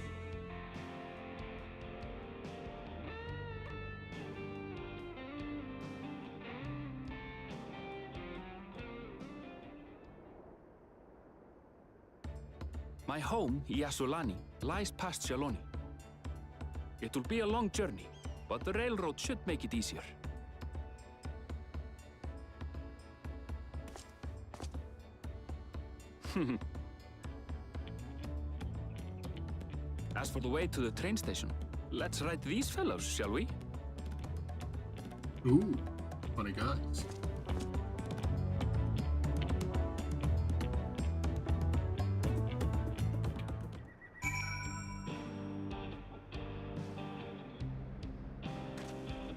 C: My home, Yasulani, lies past Shaloni. It will be a long journey, but the railroad should make it easier. As for the way to the train station, let's ride these fellows, shall we?
B: Ooh, funny guys.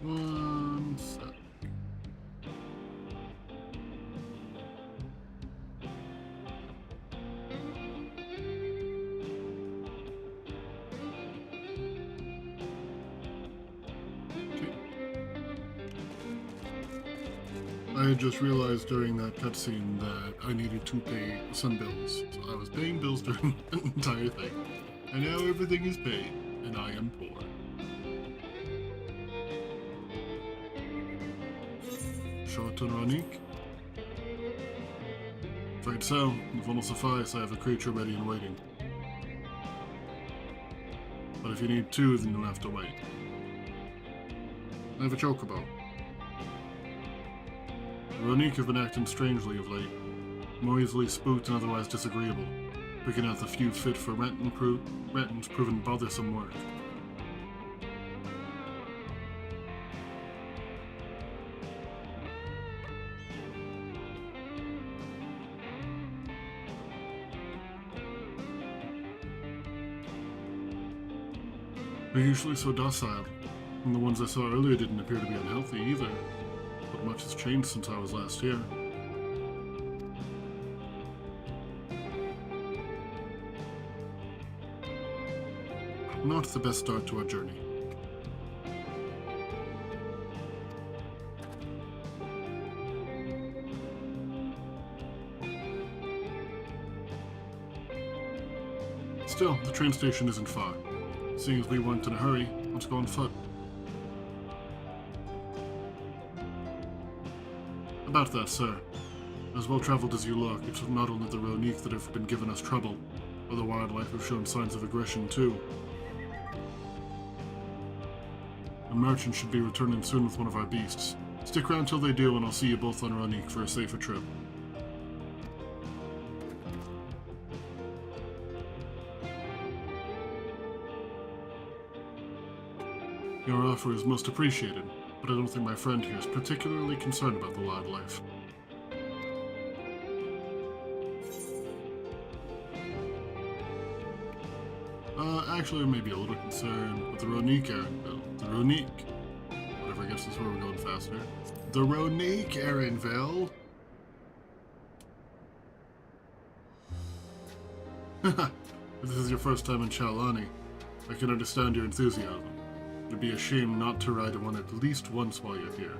B: One sec. I had just realized during that cutscene that I needed to pay some bills. So I was paying bills during the entire thing. And now everything is paid, and I am poor. Shorten Ranik? Afraid so. If one will suffice, I have a creature ready and waiting. But if you need two, then you'll have to wait. I have a chocobo. The Ranik have been acting strangely of late. More easily spooked and otherwise disagreeable. Picking out the few fit for Renton's proven bothersome work. They're usually so docile, and the ones I saw earlier didn't appear to be unhealthy either. But much has changed since I was last here. Not the best start to our journey. Still, the train station isn't far. Seeing as we weren't in a hurry, let's go on foot. About that, sir. As well-traveled as you look, it's not only the Ronik that have been giving us trouble, but the wildlife have shown signs of aggression too. A merchant should be returning soon with one of our beasts. Stick around till they do, and I'll see you both on Ronik for a safer trip. Your offer is most appreciated, but I don't think my friend here is particularly concerned about the wildlife. Actually, I may be a little concerned with the Ronik the Ronik. Whatever, I guess that's where we're going faster. The Ronik, Erinville. If this is your first time in Shalani, I can understand your enthusiasm. It'd be a shame not to ride one at least once while you're here.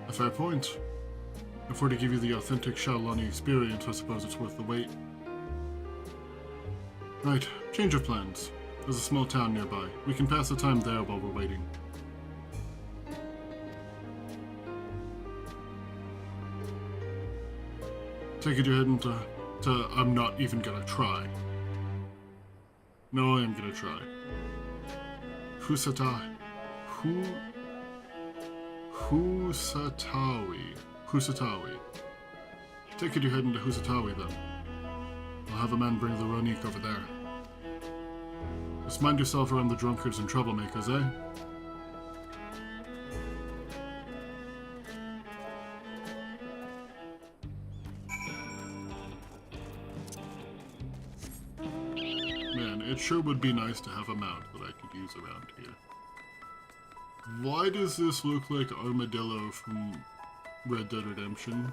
B: A fair point. If we're to give you the authentic Shalani experience, I suppose it's worth the wait. Right, change of plans. There's a small town nearby. We can pass the time there while we're waiting. Take it you're heading to I'm not even gonna try. No, I am gonna try. Husatawi. Husatawi. Take it you head into Husatawi then. I'll have a man bring the Ronik over there. Just mind yourself around the drunkards and troublemakers, eh? Man, it sure would be nice to have a mount that I could use around here. Why does this look like Armadillo from Red Dead Redemption?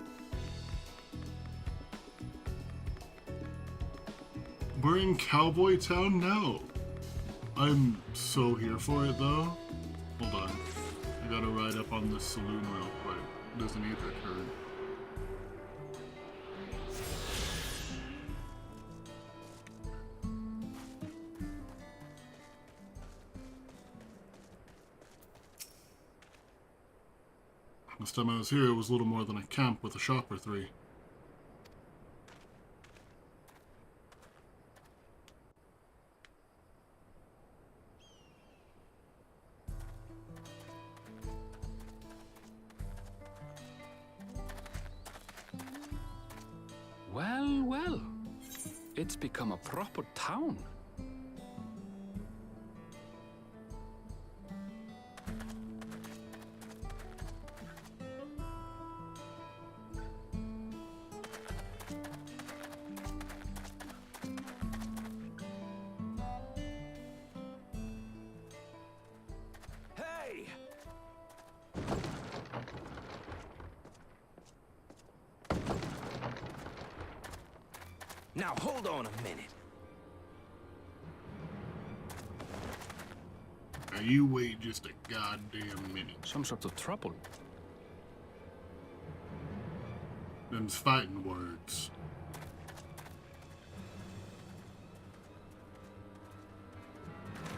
B: We're in Cowboy Town now. I'm so here for it though. Hold on. I gotta ride up on this saloon real quick. It doesn't need that current. Last time I was here, it was little more than a camp with a shop or three.
C: Well, well. It's become a proper town.
E: Hey!
L: Now hold on a minute.
B: Now you wait just a goddamn minute.
C: Some sort of trouble.
B: Them's fighting words.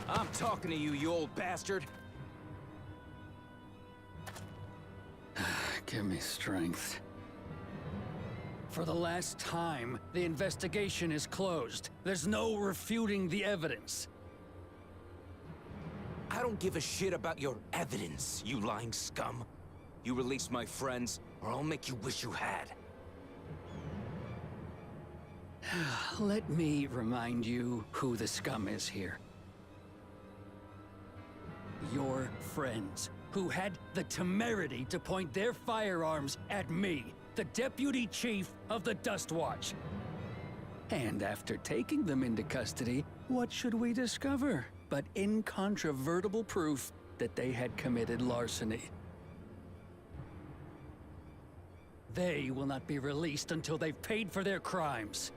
L: I'm talking to you, you old bastard.
M: Give me strength. For the last time, the investigation is closed. There's no refuting the evidence.
L: I don't give a shit about your evidence, you lying scum. You release my friends, or I'll make you wish you had.
M: Let me remind you who the scum is here. Your friends, who had the temerity to point their firearms at me, the Deputy Chief of the Dust Watch. And after taking them into custody, what should we discover but incontrovertible proof that they had committed larceny? They will not be released until they've paid for their crimes.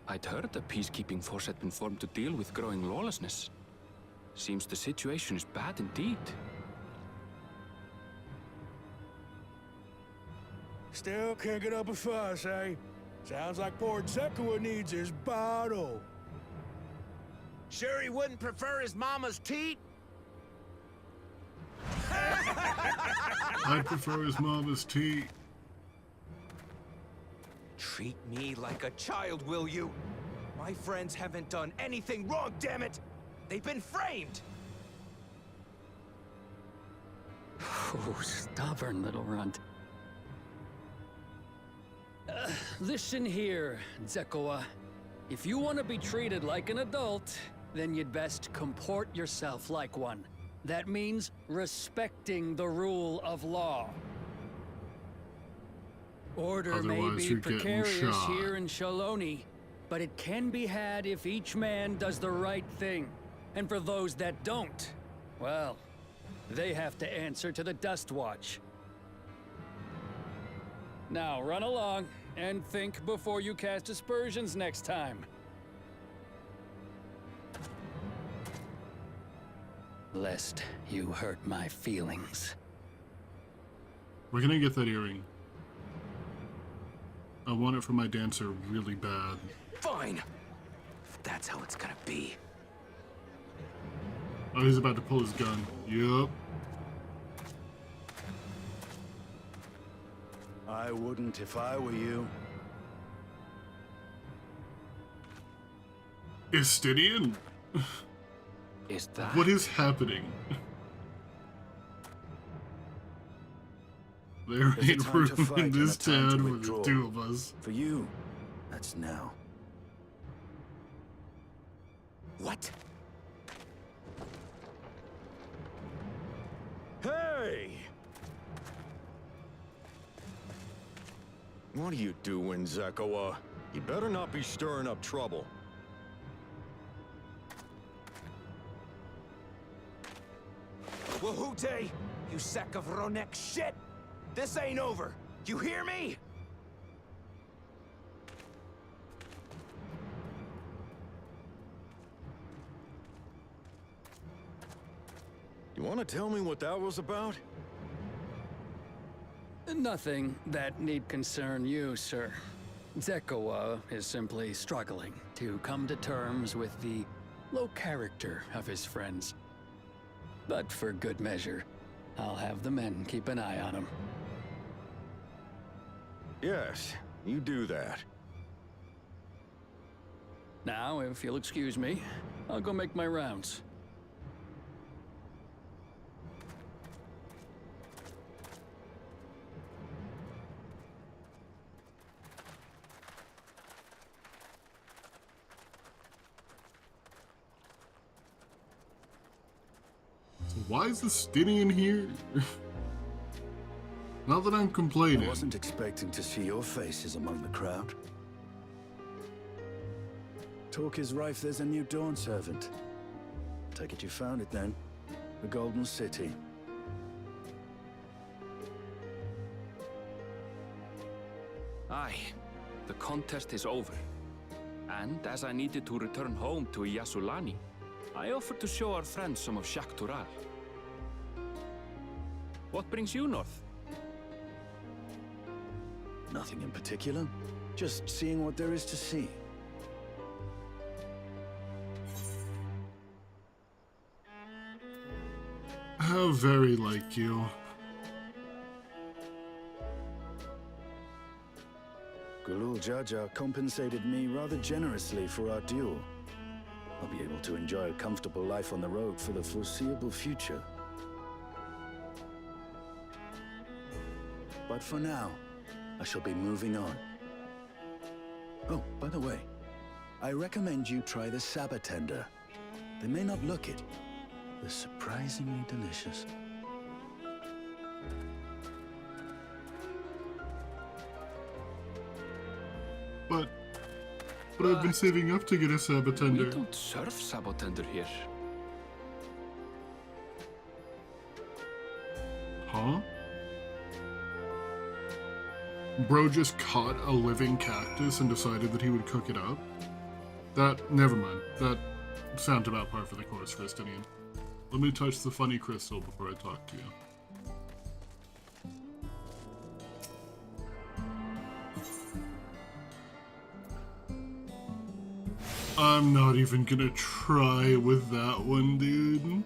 C: I'd heard the peacekeeping force had been formed to deal with growing lawlessness. Seems the situation is bad indeed.
H: Still can't get up a fuss, eh? Sounds like poor Zekua needs his bottle.
L: Sure he wouldn't prefer his mama's teat?
B: I prefer his mama's tea.
L: Treat me like a child, will you? My friends haven't done anything wrong, damn it! They've been framed!
M: Oh, stubborn little runt. Listen here, Zekua. If you want to be treated like an adult, then you'd best comport yourself like one. That means respecting the rule of law. Order may
B: Otherwise,
M: be
B: you're getting
M: precarious
B: shot.
M: here in Shaloni, but it can be had if each man does the right thing. And for those that don't, well, they have to answer to the Dust Watch. Now, run along, and think before you cast aspersions next time. Lest you hurt my feelings.
B: We're gonna get that earring. I want it for my dancer really bad.
L: Fine! If that's how it's gonna be.
B: Oh, he's about to pull his gun. Yup.
N: I wouldn't if I were you.
B: Estinian?
C: Is that...
B: What is happening? There
N: There's a
B: ain't
N: time
B: room
N: to fight
B: in
N: and
B: this
N: a time to
B: town for the
N: withdraw.
B: two of us.
N: For you, that's now.
E: What? Hey!
O: What are you doing, Zekawa? You better not be stirring up trouble.
L: Wahute! You sack of Ronek shit! This ain't over! You hear me?
O: You want to tell me what that was about?
M: Nothing that need concern you, sir. Zekawa is simply struggling to come to terms with the low character of his friends. But for good measure, I'll have the men keep an eye on him.
O: Yes, you do that.
M: Now, if you'll excuse me, I'll go make my rounds.
B: So why is the Stinian here? Not that I'm complaining.
N: I wasn't expecting to see your faces among the crowd. Talk is rife there's a new Dawn servant. Take it you found it then. The Golden City.
C: Aye, the contest is over. And as I needed to return home to Yasulani, I offered to show our friends some of Shak Tural. What brings you north?
N: Nothing in particular. Just seeing what there is to see.
B: How very like you.
N: Gulul Jaja compensated me rather generously for our duel. I'll be able to enjoy a comfortable life on the road for the foreseeable future. But for now, I shall be moving on. Oh, by the way, I recommend you try the Sabatender. They may not look it. They're surprisingly delicious.
B: But I've been saving up to get a
C: We
B: Sabatender.
C: don't serve Sabotender here.
B: Huh? Bro just caught a living cactus and decided that he would cook it up? Never mind. That sounds about par for the course, Christinian. Let me touch the funny crystal before I talk to you. I'm not even gonna try with that one, dude.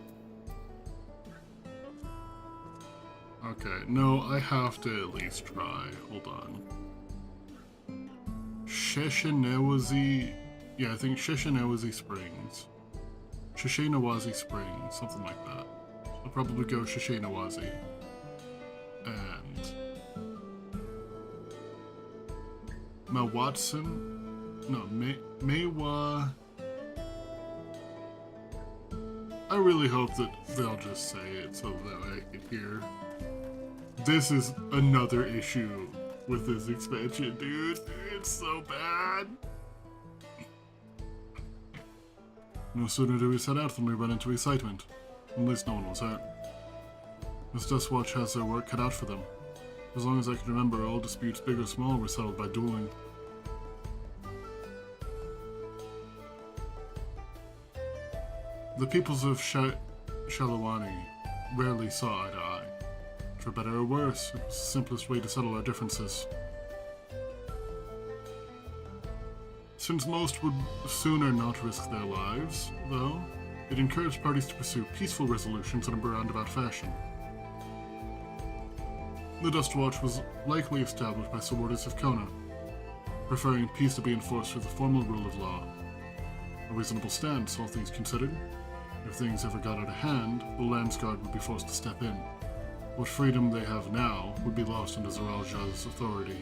B: Okay, no, I have to at least try. Hold on. Sheshenawazi... Yeah, I think Sheshenawazi Springs. Sheshenawazi Springs, something like that. I'll probably go Sheshenawazi. And... Mawatson? No, Maywa... I really hope that they'll just say it so that I can hear. This is another issue with this expansion, dude. It's so bad. No sooner do we set out than we run into excitement. At least no one was hurt. This Dustwatch has their work cut out for them. As long as I can remember, all disputes, big or small, were settled by dueling. The peoples of Shalawani rarely saw eye to eye. For better or worse, it's the simplest way to settle our differences. Since most would sooner not risk their lives, though, it encouraged parties to pursue peaceful resolutions in a roundabout fashion. The Dust Watch was likely established by supporters of Kona, preferring peace to be enforced through the formal rule of law. A reasonable stance, all things considered. If things ever got out of hand, the Landsguard would be forced to step in. What freedom they have now would be lost under Zaralja's authority.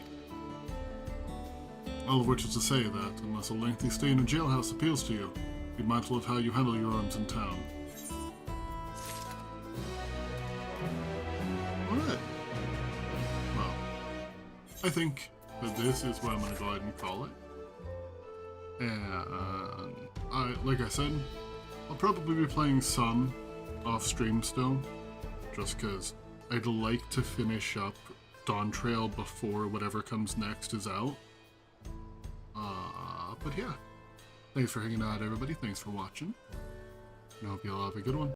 B: All of which is to say that, unless a lengthy stay in a jailhouse appeals to you, be mindful of how you handle your arms in town. Alright. Well, I think that this is what I'm going to go ahead and call it. And like I said, I'll probably be playing some off stream still, just because I'd like to finish up Dawntrail before whatever comes next is out. But yeah, thanks for hanging out, everybody. Thanks for watching. And I hope you all have a good one.